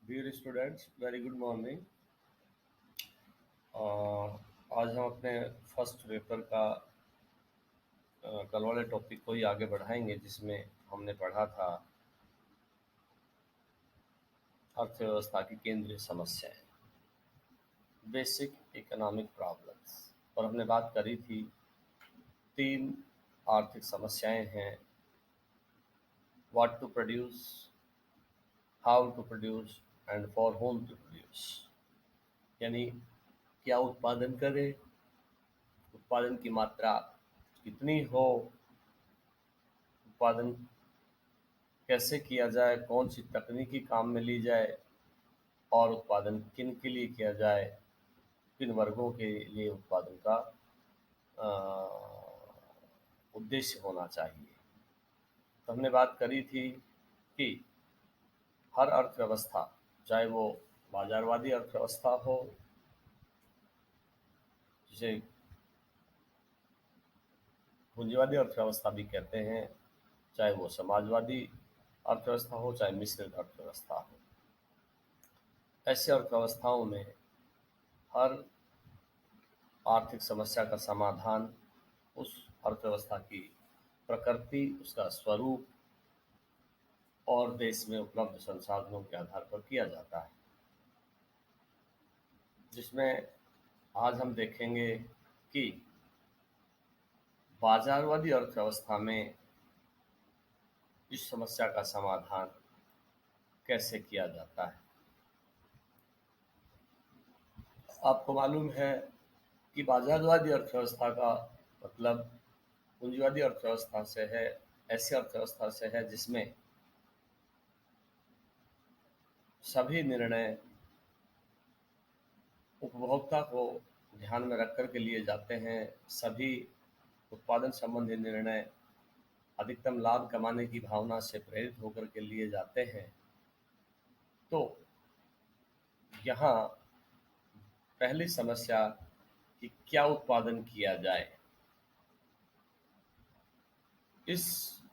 Dear students, very good morning. आज हम अपने फर्स्ट पेपर का कल वाले टॉपिक को ही आगे बढ़ाएंगे, जिसमें हमने पढ़ा था अर्थव्यवस्था की केंद्रीय समस्याएं, बेसिक इकोनॉमिक प्रॉब्लम्स। और हमने बात करी थी तीन आर्थिक समस्याएं हैं: what to produce, how to produce and for whom to produce. यानी क्या उत्पादन करें, उत्पादन की मात्रा कितनी हो, उत्पादन कैसे किया जाए, कौन सी तकनीकी काम में ली जाए, और उत्पादन किन के लिए किया जाए, किन वर्गों के लिए उत्पादन का अ, उद्देश्य होना चाहिए। तो हमने बात करी थी कि हर अर्थव्यवस्था, चाहे वो बाजारवादी अर्थव्यवस्था हो, जिसे पूंजीवादी अर्थव्यवस्था भी कहते हैं, चाहे वो समाजवादी अर्थव्यवस्था हो, चाहे मिश्रित अर्थव्यवस्था हो, ऐसी अर्थव्यवस्थाओं में हर आर्थिक समस्या का समाधान उस अर्थव्यवस्था की प्रकृति, उसका स्वरूप और देश में उपलब्ध संसाधनों के आधार पर किया जाता है। जिसमें आज हम देखेंगे कि बाजारवादी अर्थव्यवस्था में इस समस्या का समाधान कैसे किया जाता है। आपको मालूम है कि बाजारवादी अर्थव्यवस्था का मतलब पूंजीवादी अर्थव्यवस्था से है, ऐसी अर्थव्यवस्था से है जिसमें सभी निर्णय उपभोक्ता को ध्यान में रखकर के लिए जाते हैं। सभी उत्पादन संबंधी निर्णय अधिकतम लाभ कमाने की भावना से प्रेरित होकर के लिए जाते हैं। तो यहाँ पहली समस्या कि क्या उत्पादन किया जाए, इस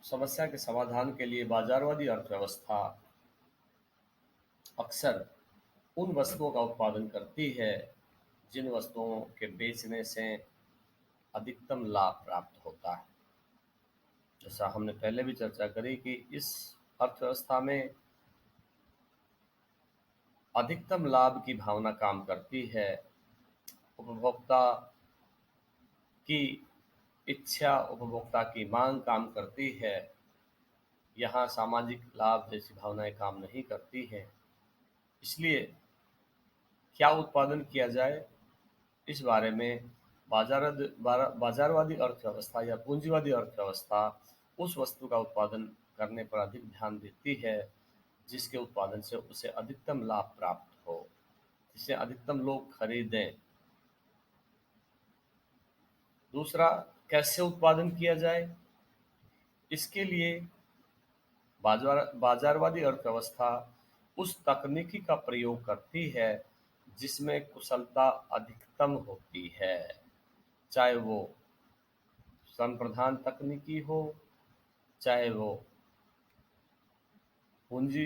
समस्या के समाधान के लिए बाजारवादी अर्थव्यवस्था अक्सर उन वस्तुओं का उत्पादन करती है जिन वस्तुओं के बेचने से अधिकतम लाभ प्राप्त होता है। जैसा हमने पहले भी चर्चा करी कि इस अर्थव्यवस्था में अधिकतम लाभ की भावना काम करती है। उपभोक्ता की इच्छा, उपभोक्ता की मांग काम करती है। यहाँ सामाजिक लाभ जैसी भावनाएं काम नहीं करती हैं। इसलिए क्या उत्पादन किया जाए, इस बारे में बाजारवादी अर्थव्यवस्था या पूंजीवादी अर्थव्यवस्था उस वस्तु का उत्पादन करने पर अधिक ध्यान देती है जिसके उत्पादन से उसे अधिकतम लाभ प्राप्त हो, जिसे अधिकतम लोग खरीदें। दूसरा, कैसे उत्पादन किया जाए, इसके लिए बाजारवादी अर्थव्यवस्था उस तकनीकी का प्रयोग करती है जिसमें कुशलता अधिकतम होती है, चाहे वो श्रम प्रधान तकनीकी हो, चाहे वो पूंजी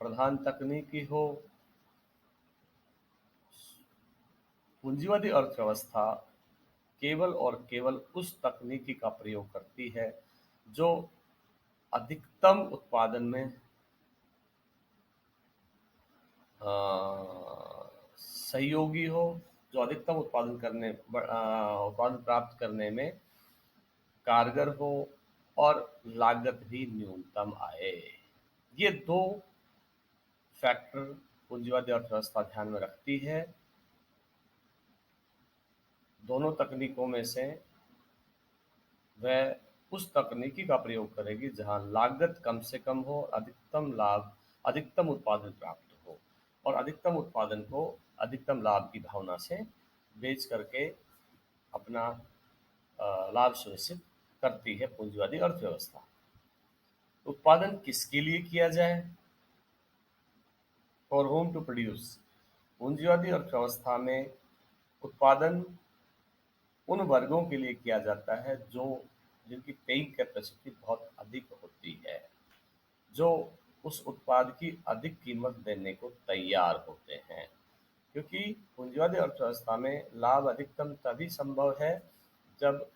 प्रधान तकनीकी हो। पूंजीवादी अर्थव्यवस्था केवल और केवल उस तकनीकी का प्रयोग करती है जो अधिकतम उत्पादन में सहयोगी हो, जो अधिकतम उत्पादन प्राप्त करने में कारगर हो और लागत भी न्यूनतम आए। ये दो फैक्टर पूंजीवादी अर्थव्यवस्था ध्यान में रखती है। दोनों तकनीकों में से वह उस तकनीकी का प्रयोग करेगी जहां लागत कम से कम हो, अधिकतम उत्पादन प्राप्त हो, और अधिकतम उत्पादन को अधिकतम लाभ की भावना से बेच करके अपना लाभ सुनिश्चित करती है पूंजीवादी अर्थव्यवस्था। उत्पादन किसके लिए किया जाए, फॉर होम टू प्रोड्यूस। पूंजीवादी अर्थव्यवस्था में उत्पादन उन वर्गों के लिए किया जाता है जिनकी पेइंग कैपेसिटी बहुत अधिक होती है, जो उस उत्पाद की अधिक कीमत देने को तैयार होते हैं, क्योंकि पूंजीवादी अर्थव्यवस्था में लाभ अधिकतम तभी संभव है जब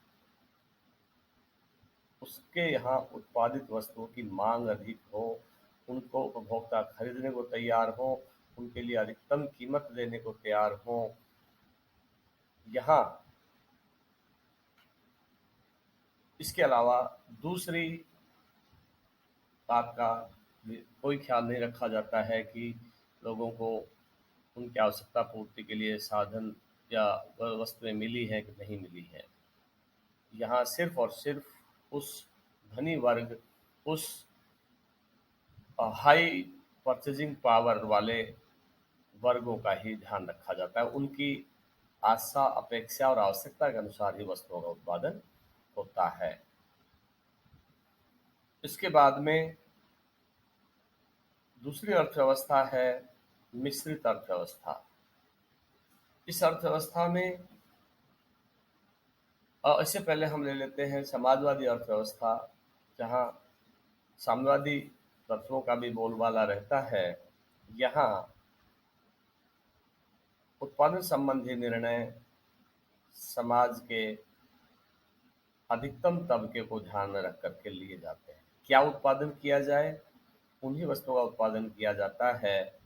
उसके यहाँ उत्पादित वस्तुओं की मांग अधिक हो, उनको उपभोक्ता खरीदने को तैयार हो, उनके लिए अधिकतम कीमत देने को तैयार हो। यहाँ इसके अलावा दूसरी बात का कोई ख्याल नहीं रखा जाता है कि लोगों को उनकी आवश्यकता पूर्ति के लिए साधन या वस्तुएं मिली हैं कि नहीं मिली हैं। यहाँ सिर्फ और सिर्फ उस धनी वर्ग, उस हाई परचेजिंग पावर वाले वर्गों का ही ध्यान रखा जाता है। उनकी आशा, अपेक्षा और आवश्यकता के अनुसार ही वस्तुओं का उत्पादन होता है। इसके बाद में दूसरी अर्थव्यवस्था है मिश्रित अर्थव्यवस्था। इस अर्थव्यवस्था में इससे पहले हम ले लेते हैं समाजवादी अर्थव्यवस्था, जहाँ साम्यवादी तत्वों का भी बोलबाला रहता है। यहाँ उत्पादन संबंधी निर्णय समाज के अधिकतम तबके को ध्यान में रख करके लिए जाते हैं। क्या उत्पादन किया जाए? उन्हीं वस्तुओं का उत्पादन किया जाता है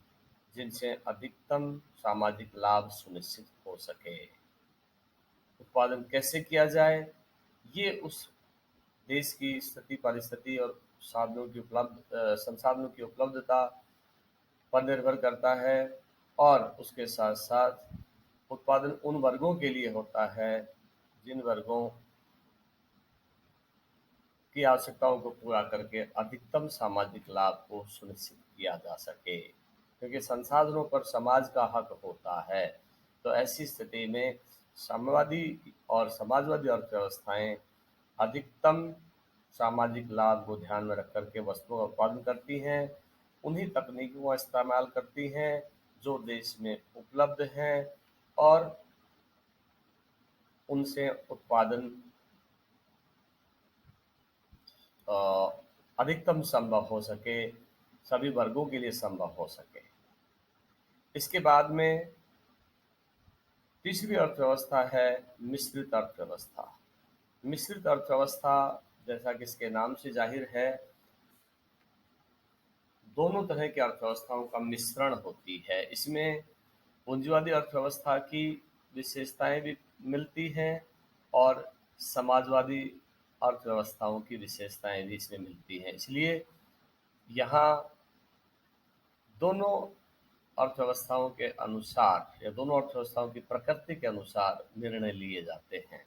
जिनसे अधिकतम सामाजिक लाभ सुनिश्चित हो सके। उत्पादन कैसे किया जाए, ये उस देश की स्थिति, परिस्थिति और संसाधनों की उपलब्धता पर निर्भर करता है, और उसके साथ साथ उत्पादन उन वर्गों के लिए होता है जिन वर्गों की आवश्यकताओं को पूरा करके अधिकतम सामाजिक लाभ को सुनिश्चित किया जा सके, क्योंकि संसाधनों पर समाज का हक होता है। तो ऐसी स्थिति में साम्यवादी और समाजवादी अर्थव्यवस्थाएं अधिकतम सामाजिक लाभ को ध्यान में रख करके वस्तुओं का उत्पादन करती हैं, उन्हीं तकनीकों का इस्तेमाल करती हैं जो देश में उपलब्ध हैं, और उनसे उत्पादन अधिकतम संभव हो सके, सभी वर्गों के लिए संभव हो सके। इसके बाद में तीसरी अर्थव्यवस्था है मिश्रित अर्थव्यवस्था। मिश्रित अर्थव्यवस्था, जैसा कि इसके नाम से जाहिर है, दोनों तरह की अर्थव्यवस्थाओं का मिश्रण होती है। इसमें पूंजीवादी अर्थव्यवस्था की विशेषताएं भी मिलती हैं और समाजवादी अर्थव्यवस्थाओं की विशेषताएं भी इसमें मिलती हैं। इसलिए यहाँ दोनों अर्थव्यवस्थाओं के अनुसार या दोनों अर्थव्यवस्थाओं की प्रकृति के अनुसार निर्णय लिए जाते हैं।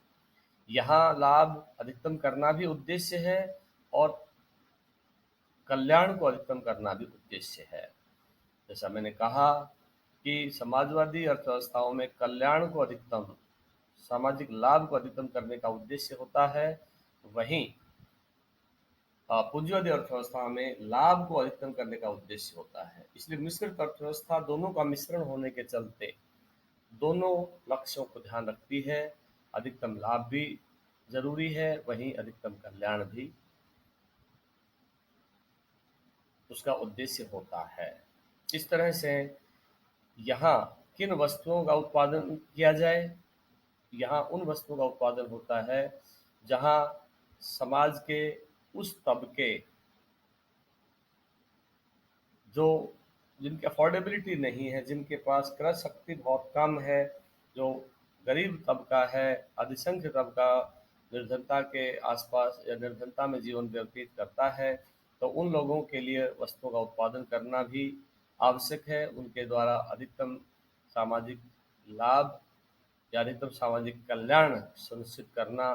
यहाँ लाभ अधिकतम करना भी उद्देश्य है और कल्याण को अधिकतम करना भी उद्देश्य है। जैसा मैंने कहा कि समाजवादी अर्थव्यवस्थाओं में कल्याण को अधिकतम, सामाजिक लाभ को अधिकतम करने का उद्देश्य होता है, वहीं पूंजीवादी अर्थव्यवस्था में लाभ को अधिकतम करने का उद्देश्य होता है। इसलिए मिश्रित अर्थव्यवस्था दोनों का मिश्रण होने के चलते दोनों लक्ष्यों को ध्यान रखती है। अधिकतम लाभ भी जरूरी है, वहीं अधिकतम कल्याण भी उसका उद्देश्य होता है। इस तरह से यहाँ किन वस्तुओं का उत्पादन किया जाए? यहाँ उन वस्तुओं का उत्पादन होता है जहाँ समाज के उस तबके जो जिनकी अफोर्डेबिलिटी नहीं है, जिनके पास क्रय शक्ति बहुत कम है, जो गरीब तबका है, अधिसंख्य तबका निर्धनता के आसपास या निर्धनता में जीवन व्यतीत करता है, तो उन लोगों के लिए वस्तुओं का उत्पादन करना भी आवश्यक है। उनके द्वारा अधिकतम सामाजिक लाभ या अधिकतम सामाजिक कल्याण सुनिश्चित करना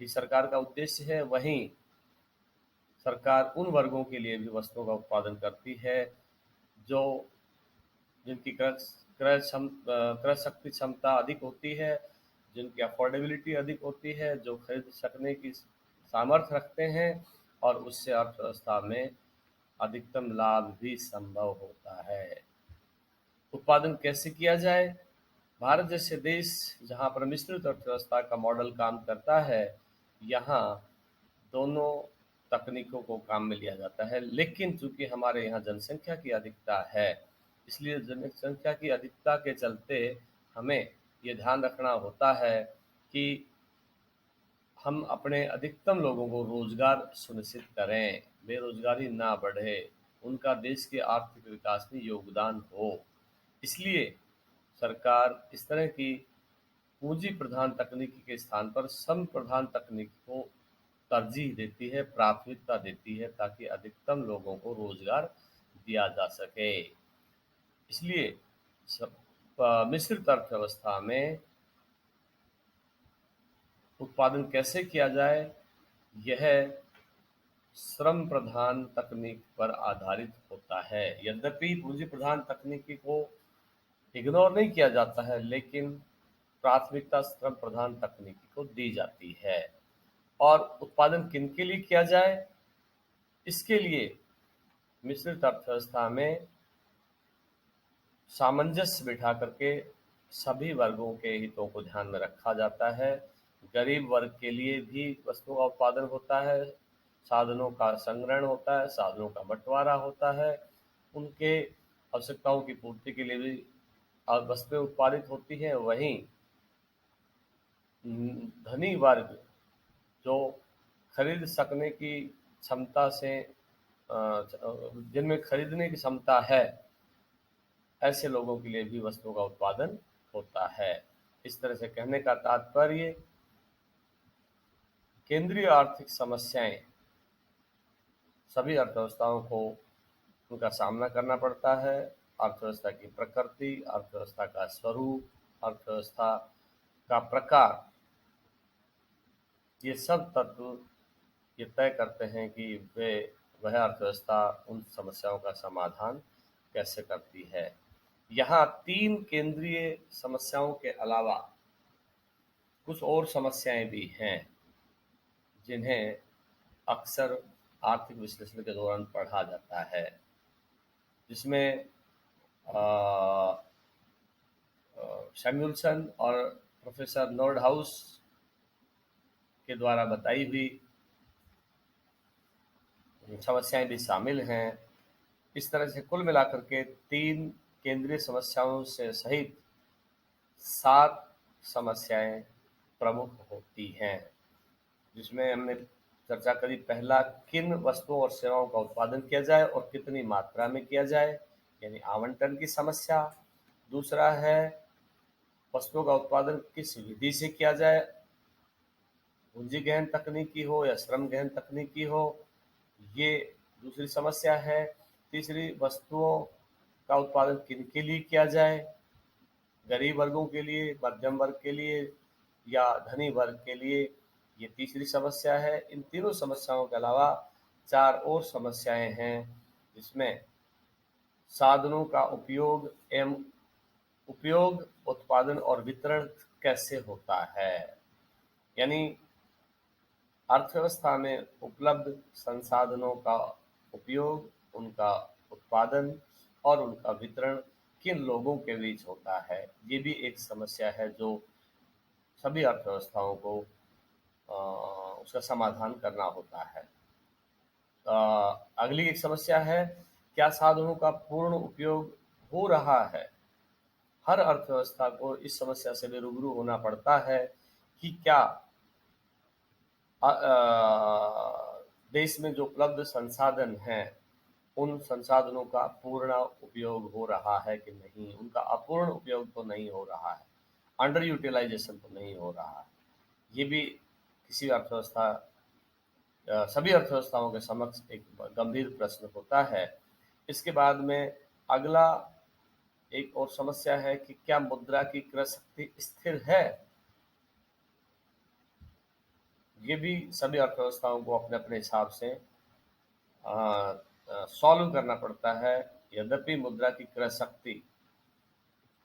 ही सरकार का उद्देश्य है। वहीं सरकार उन वर्गों के लिए भी वस्तुओं का उत्पादन करती है जो जिनकी क्रय शक्ति क्षमता अधिक होती है, जिनकी अफोर्डेबिलिटी अधिक होती है, जो खरीद सकने की सामर्थ्य रखते हैं, और उससे अर्थव्यवस्था में अधिकतम लाभ भी संभव होता है। उत्पादन कैसे किया जाए? भारत जैसे देश जहाँ पर मिश्रित अर्थव्यवस्था का मॉडल काम करता है, यहाँ दोनों तकनीकों को काम में लिया जाता है, लेकिन चूंकि हमारे यहाँ जनसंख्या की अधिकता है, इसलिए जनसंख्या की अधिकता के चलते हमें ये ध्यान रखना होता है कि हम अपने अधिकतम लोगों को रोजगार सुनिश्चित करें, बेरोजगारी ना बढ़े, उनका देश के आर्थिक विकास में योगदान हो। इसलिए सरकार इस तरह की पूंजी प्रधान तकनीकी के स्थान पर श्रम प्रधान तकनीक को तरजीह देती है, प्राथमिकता देती है, ताकि अधिकतम लोगों को रोजगार दिया जा सके। इसलिए मिश्रित अर्थव्यवस्था में उत्पादन कैसे किया जाए, यह श्रम प्रधान तकनीक पर आधारित होता है। यद्यपि पूंजी प्रधान तकनीकी को इग्नोर नहीं किया जाता है, लेकिन प्राथमिकता श्रम प्रधान तकनीकी को दी जाती है। और उत्पादन किनके लिए किया जाए, इसके लिए मिश्रित अर्थव्यवस्था में सामंजस्य बिठा करके सभी वर्गों के हितों को ध्यान में रखा जाता है। गरीब वर्ग के लिए भी वस्तुओं का उत्पादन होता है, साधनों का संग्रहण होता है, साधनों का बंटवारा होता है, उनके आवश्यकताओं की पूर्ति के लिए भी वस्तुएं उत्पादित होती हैं। वहीं धनी वर्ग जो खरीद सकने की क्षमता से जिनमें खरीदने की क्षमता है, ऐसे लोगों के लिए भी वस्तुओं का उत्पादन होता है। इस तरह से कहने का तात्पर्य केंद्रीय आर्थिक समस्याएं सभी अर्थव्यवस्थाओं को उनका सामना करना पड़ता है। अर्थव्यवस्था की प्रकृति, अर्थव्यवस्था का स्वरूप, अर्थव्यवस्था का प्रकार, ये सब तत्व ये तय करते हैं कि वह अर्थव्यवस्था उन समस्याओं का समाधान कैसे करती है। यहाँ 3 केंद्रीय समस्याओं के अलावा कुछ और समस्याएं भी हैं, जिन्हें अक्सर आर्थिक विश्लेषण के दौरान पढ़ा जाता है, जिसमें सैमुअल्सन और प्रोफेसर नॉर्डहाउस के द्वारा बताई हुई समस्याएं भी शामिल हैं। इस तरह से कुल मिलाकर के 3 केंद्रीय समस्याओं से सहित 7 समस्याएं प्रमुख होती हैं, जिसमें हमने चर्चा करी। पहला, किन वस्तुओं और सेवाओं का उत्पादन किया जाए और कितनी मात्रा में किया जाए, यानी आवंटन की समस्या। दूसरा है, वस्तुओं का उत्पादन किस विधि से किया जाए, पूंजी गहन तकनीकी हो या श्रम गहन तकनीकी हो, ये दूसरी समस्या है। तीसरी, वस्तुओं का उत्पादन किन के लिए किया जाए, गरीब वर्गों के लिए, मध्यम वर्ग के लिए या धनी वर्ग के लिए, ये तीसरी समस्या है। इन तीनों समस्याओं के अलावा 4 और समस्याएं हैं, जिसमें साधनों का उपयोग, उत्पादन और वितरण कैसे होता है, यानी अर्थव्यवस्था में उपलब्ध संसाधनों का उपयोग, उनका उत्पादन और उनका वितरण किन लोगों के बीच होता है। ये भी एक समस्या है जो सभी अर्थव्यवस्थाओं को उसका समाधान करना होता है। अगली एक समस्या है, क्या साधनों का पूर्ण उपयोग हो रहा है। हर अर्थव्यवस्था को इस समस्या से भी रूबरू होना पड़ता है कि क्या देश में जो उपलब्ध संसाधन हैं, उन संसाधनों का पूर्ण उपयोग हो रहा है कि नहीं, उनका अपूर्ण उपयोग तो नहीं हो रहा है, अंडर यूटिलाइजेशन तो नहीं हो रहा है। ये भी किसी अर्थव्यवस्था सभी अर्थव्यवस्थाओं के समक्ष एक गंभीर प्रश्न होता है। इसके बाद में अगला एक और समस्या है कि क्या मुद्रा की क्रय शक्ति स्थिर है। ये भी सभी अर्थव्यवस्थाओं को अपने अपने हिसाब से सॉल्व करना पड़ता है। यद्यपि मुद्रा की क्रय शक्ति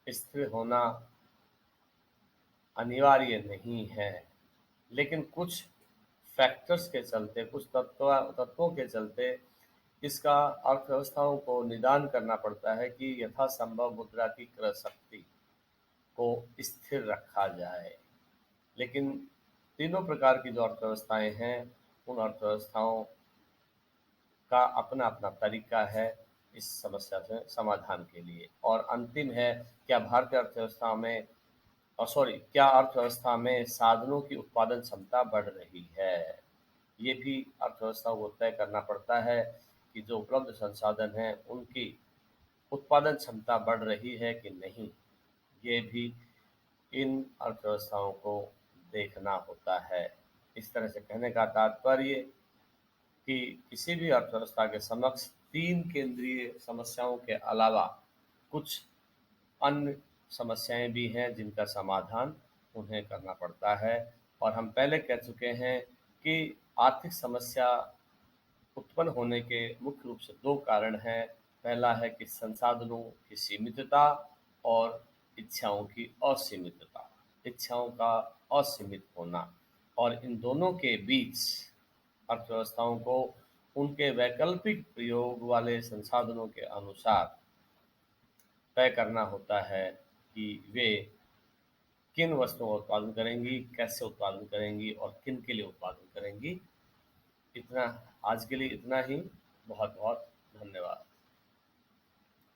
स्थिर होना अनिवार्य नहीं है, लेकिन कुछ फैक्टर्स के चलते, कुछ तत्वों के चलते इसका अर्थव्यवस्थाओं को निदान करना पड़ता है कि यथासंभव मुद्रा की क्रय शक्ति को स्थिर रखा जाए। लेकिन तीनों प्रकार की जो अर्थव्यवस्थाएं हैं, उन अर्थव्यवस्थाओं का अपना अपना तरीका है इस समस्या से समाधान के लिए। और अंतिम है, क्या भारतीय अर्थव्यवस्था में क्या अर्थव्यवस्था में साधनों की उत्पादन क्षमता बढ़ रही है? ये भी अर्थव्यवस्था को तय करना पड़ता है कि जो उपलब्ध संसाधन हैं उनकी उत्पादन क्षमता बढ़ रही है कि नहीं। ये भी इन अर्थव्यवस्थाओं को देखना होता है। इस तरह से कहने का तात्पर्य कि किसी भी अर्थव्यवस्था के समक्ष 3 केंद्रीय समस्याओं के अलावा कुछ अन्य समस्याएं भी हैं जिनका समाधान उन्हें करना पड़ता है। और हम पहले कह चुके हैं कि आर्थिक समस्या उत्पन्न होने के मुख्य रूप से 2 कारण हैं। पहला है कि संसाधनों की सीमितता और इच्छाओं की असीमितता, इच्छाओं का असीमित होना। और इन दोनों के बीच अर्थव्यवस्थाओं को उनके वैकल्पिक प्रयोग वाले संसाधनों के अनुसार तय करना होता है कि वे किन वस्तुओं का उत्पादन करेंगी, कैसे उत्पादन करेंगी और किन के लिए उत्पादन करेंगी। इतना आज के लिए इतना ही। बहुत बहुत धन्यवाद।